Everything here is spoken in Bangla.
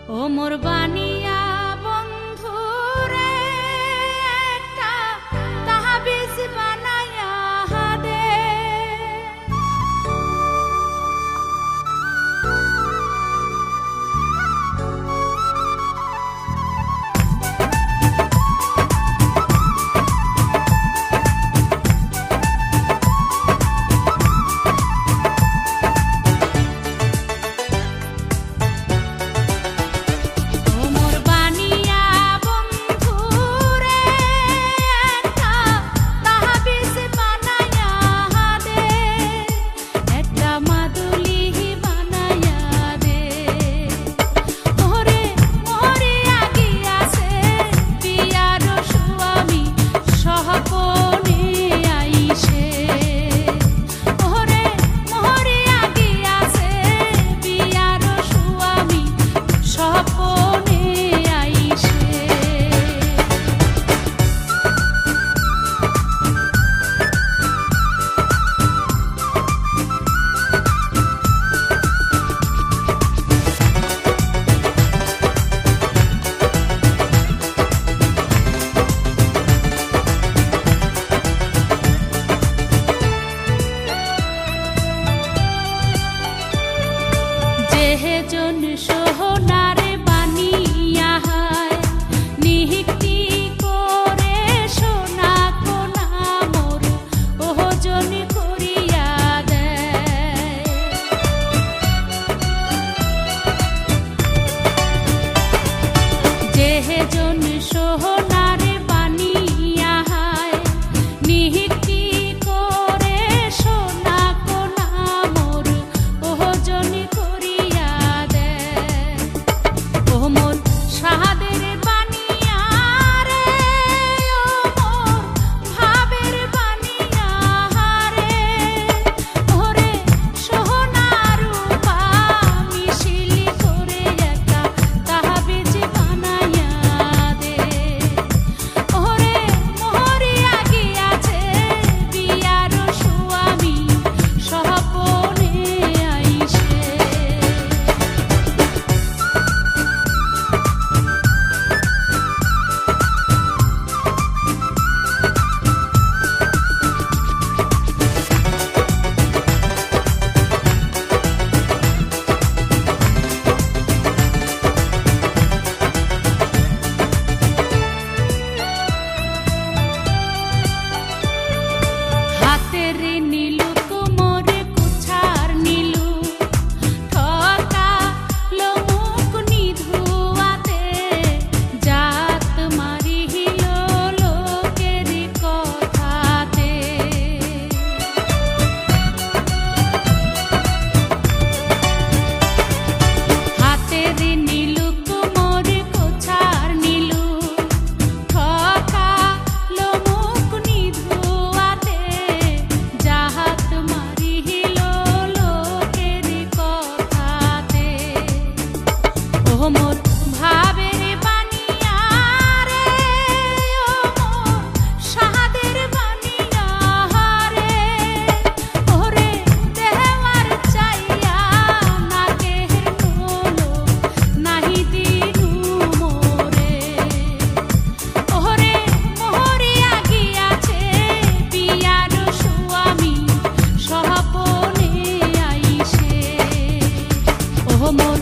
ও মোর বানিয়া বন্ধু রে একটা তাহাবিজ বানায়া দে। জন সোহনার বানিয়া হায় নিহিতি করে সোনা কোনা মোর ওজন করিয়া দেয়। যেহে জন সোহনার বানিয়া হায় নিহিতি করে সোনা কোনা মোর ওজন করিয়া মোর সাহাদের বানিয়া রে, ও মোর ভাবের বানিয়া রে, ওরে সোহনা রূপা মিশিলি করে একটা তাহাবিজ বানাইয়া দে। ওরে মোহরিয়া গিয়াছে বিয়ার স্বামী স্বপনে আইসে। হাতের নীলু কোমরে কুছার নীলু ঠকা লোমুক নিধুয়াতে জাত মারিল লোকের কথাতে। হাতের নীলু কোমরে কুছার নীলু ঠকা লোমুক নিধুয়াতে জাহাত মারিল লোকের কথাতে। ও মোর ভাবের বানিয়া রে, ও মোর সাহাদের বানিয়া রে, ওরে দেওয়ার চাইয়া নাকের নোলো নাহি দিনু মোরে। ওরে মোহরিয়া গিয়াছে বিয়ার স্বামী স্বপনে আইসে। ও মোর